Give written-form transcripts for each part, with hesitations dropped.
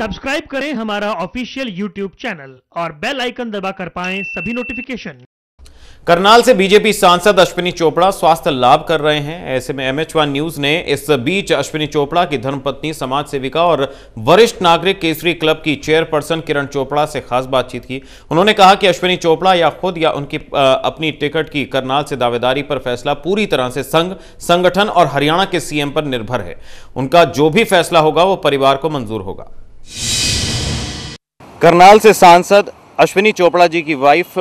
Subscribe करें हमारा official YouTube channel और बेल आइकन दबाकर पाएं सभी नोटिफिकेशन। करनाल से बीजेपी सांसद अश्विनी चोपड़ा स्वास्थ्य लाभ कर रहे हैं। ऐसे में MH1 न्यूज ने इस बीच अश्विनी चोपड़ा की धर्मपत्नी, समाज सेविका और वरिष्ठ नागरिक केसरी क्लब की चेयरपर्सन किरण चोपड़ा से खास बातचीत की। उन्होंने कहा कि अश्विनी चोपड़ा या खुद या उनकी अपनी टिकट की करनाल से दावेदारी पर फैसला पूरी तरह से संघ, संगठन और हरियाणा के CM पर निर्भर है। उनका जो भी फैसला होगा वो परिवार को मंजूर होगा। करनाल से सांसद अश्विनी चोपड़ा जी की वाइफ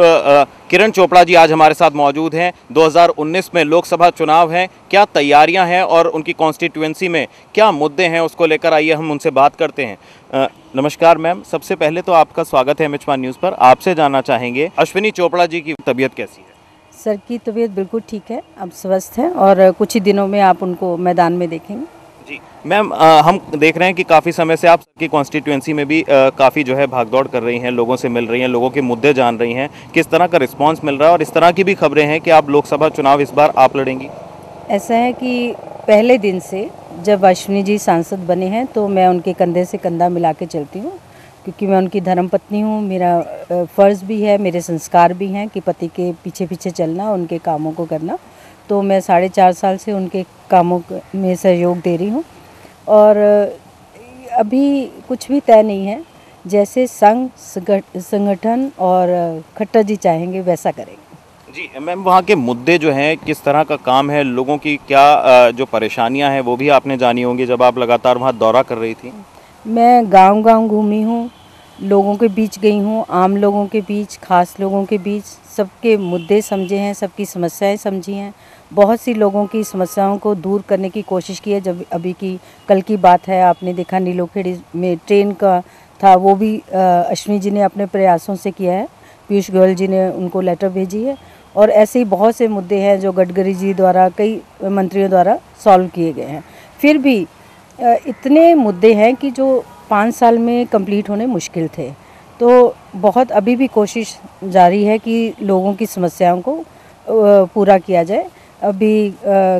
किरण चोपड़ा जी आज हमारे साथ मौजूद हैं। 2019 में लोकसभा चुनाव हैं, क्या तैयारियां हैं और उनकी कॉन्स्टिट्यूएंसी में क्या मुद्दे हैं उसको लेकर आइए हम उनसे बात करते हैं। नमस्कार मैम, सबसे पहले तो आपका स्वागत है MH1 न्यूज़ पर। आपसे जानना चाहेंगे अश्विनी चोपड़ा जी की तबीयत कैसी है? सर की तबीयत बिल्कुल ठीक है, अब स्वस्थ है और कुछ ही दिनों में आप उनको मैदान में देखेंगे। जी मैम, हम देख रहे हैं कि काफ़ी समय से आप की कॉन्स्टिट्यूएंसी में भी काफ़ी जो है भागदौड़ कर रही हैं, लोगों से मिल रही हैं, लोगों के मुद्दे जान रही हैं। किस तरह का रिस्पांस मिल रहा है और इस तरह की भी खबरें हैं कि आप लोकसभा चुनाव इस बार आप लड़ेंगी? ऐसा है कि पहले दिन से जब अश्विनी जी सांसद बने हैं तो मैं उनके कंधे से कंधा मिला के चलती हूँ, क्योंकि मैं उनकी धर्मपत्नी हूँ। मेरा फ़र्ज़ भी है, मेरे संस्कार भी हैं कि पति के पीछे पीछे चलना, उनके कामों को करना। तो मैं 4.5 साल से उनके कामों में सहयोग दे रही हूँ और अभी कुछ भी तय नहीं है। जैसे संघ, संगठन और खट्टर जी चाहेंगे वैसा करेंगे। जी मैम, वहाँ के मुद्दे जो हैं, किस तरह का काम है, लोगों की क्या जो परेशानियां हैं वो भी आपने जानी होंगी जब आप लगातार वहाँ दौरा कर रही थी। मैं गांव-गांव घूमी हूँ, लोगों के बीच गई हूँ, आम लोगों के बीच, खास लोगों के बीच, सबके मुद्दे समझे हैं, सबकी समस्याएं समझी हैं। बहुत सी लोगों की समस्याओं को दूर करने की कोशिश की है। जब अभी की कल की बात है, आपने देखा नीलोखेड़ी में ट्रेन का था, वो भी अश्विनी जी ने अपने प्रयासों से किया है। पीयूष गोयल जी ने उनको लेटर भेजी है और ऐसे ही बहुत से मुद्दे हैं जो गडकरी जी द्वारा, कई मंत्रियों द्वारा सॉल्व किए गए हैं। फिर भी इतने मुद्दे हैं कि जो 5 साल में कंप्लीट होने मुश्किल थे। तो बहुत अभी भी कोशिश जारी है कि लोगों की समस्याओं को पूरा किया जाए। अभी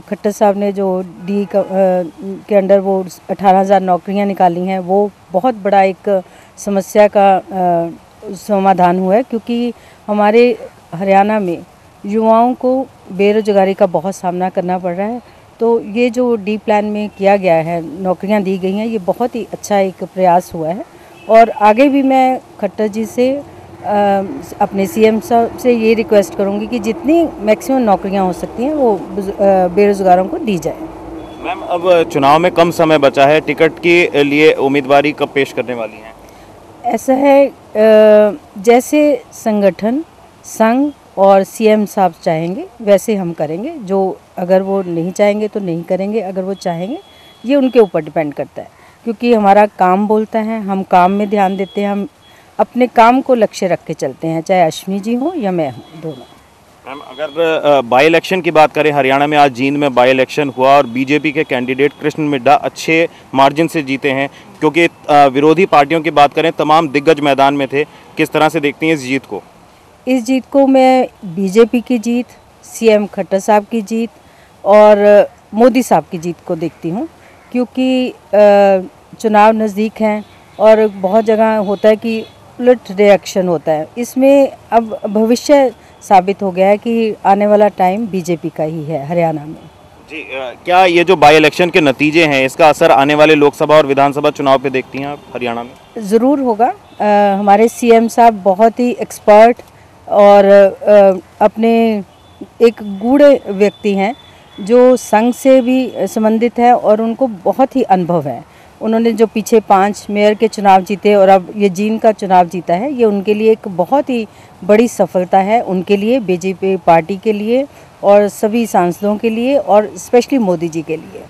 खट्टर साहब ने जो डी के अंडर वो 18,000 नौकरियां निकाली हैं, वो बहुत बड़ा एक समस्या का समाधान हुआ है, क्योंकि हमारे हरियाणा में युवाओं को बेरोजगारी का बहुत सामना करना पड़ रहा है। तो ये जो डी प्लान में किया गया है, नौकरियां दी गई हैं, ये बहुत ही अच्छा एक प्रयास हुआ है। और आगे भी मैं खट्टर जी से अपने CM साहब से ये रिक्वेस्ट करूंगी कि जितनी मैक्सिमम नौकरियां हो सकती हैं वो बेरोजगारों को दी जाए। मैम, अब चुनाव में कम समय बचा है, टिकट के लिए उम्मीदवारी कब पेश करने वाली हैं? ऐसा है, जैसे संगठन, संघ और CM साहब चाहेंगे वैसे हम करेंगे। जो अगर वो नहीं चाहेंगे तो नहीं करेंगे, अगर वो चाहेंगे ये उनके ऊपर डिपेंड करता है, क्योंकि हमारा काम बोलता है, हम काम में ध्यान देते हैं, हम अपने काम को लक्ष्य रख के चलते हैं, चाहे अश्विनी जी हो या मैं हूँ, दोनों। मैम, अगर बाई इलेक्शन की बात करें, हरियाणा में आज जींद में बाई इलेक्शन हुआ और बीजेपी के कैंडिडेट कृष्ण मिड्ढा अच्छे मार्जिन से जीते हैं, क्योंकि विरोधी पार्टियों की बात करें तमाम दिग्गज मैदान में थे। किस तरह से देखती हैं इस जीत को? इस जीत को मैं बीजेपी की जीत, CM खट्टर साहब की जीत और मोदी साहब की जीत को देखती हूँ, क्योंकि चुनाव नज़दीक हैं और बहुत जगह होता है कि उलट रिएक्शन होता है। इसमें अब भविष्य साबित हो गया है कि आने वाला टाइम बीजेपी का ही है हरियाणा में। जी, क्या ये जो बाई इलेक्शन के नतीजे हैं, इसका असर आने वाले लोकसभा और विधानसभा चुनाव पे देखती हैं आप हरियाणा में? ज़रूर होगा। हमारे CM साहब बहुत ही एक्सपर्ट और अपने एक गूढ़े व्यक्ति हैं जो संघ से भी संबंधित है और उनको बहुत ही अनुभव है। उन्होंने जो पीछे 5 मेयर के चुनाव जीते और अब ये जींद का चुनाव जीता है, ये उनके लिए एक बहुत ही बड़ी सफलता है, उनके लिए, बीजेपी पार्टी के लिए और सभी सांसदों के लिए और स्पेशली मोदी जी के लिए।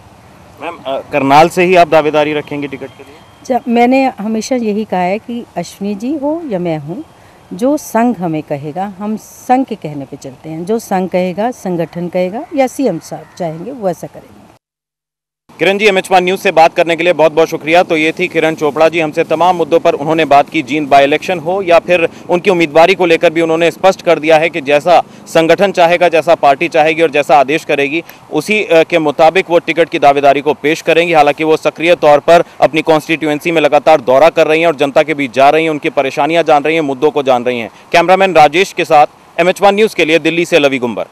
मैम, करनाल से ही आप दावेदारी रखेंगे टिकट के लिए? मैंने हमेशा यही कहा है कि अश्विनी जी हो या मैं हूँ, जो संघ हमें कहेगा हम संघ के कहने पे चलते हैं, जो संघ कहेगा, संगठन कहेगा या CM साहब चाहेंगे वैसा करेंगे। किरण जी, MH1 न्यूज़ से बात करने के लिए बहुत बहुत शुक्रिया। तो ये थी किरण चोपड़ा जी, हमसे तमाम मुद्दों पर उन्होंने बात की। जींद बाई इलेक्शन हो या फिर उनकी उम्मीदवारी को लेकर भी उन्होंने स्पष्ट कर दिया है कि जैसा संगठन चाहेगा, जैसा पार्टी चाहेगी और जैसा आदेश करेगी, उसी के मुताबिक वो टिकट की दावेदारी को पेश करेंगी। हालांकि वो सक्रिय तौर पर अपनी कॉन्स्टिट्यूएंसी में लगातार दौरा कर रही हैं और जनता के बीच जा रही हैं, उनकी परेशानियां जान रही हैं, मुद्दों को जान रही हैं। कैमरामैन राजेश के साथ MH1 न्यूज़ के लिए दिल्ली से लवी गुंबर।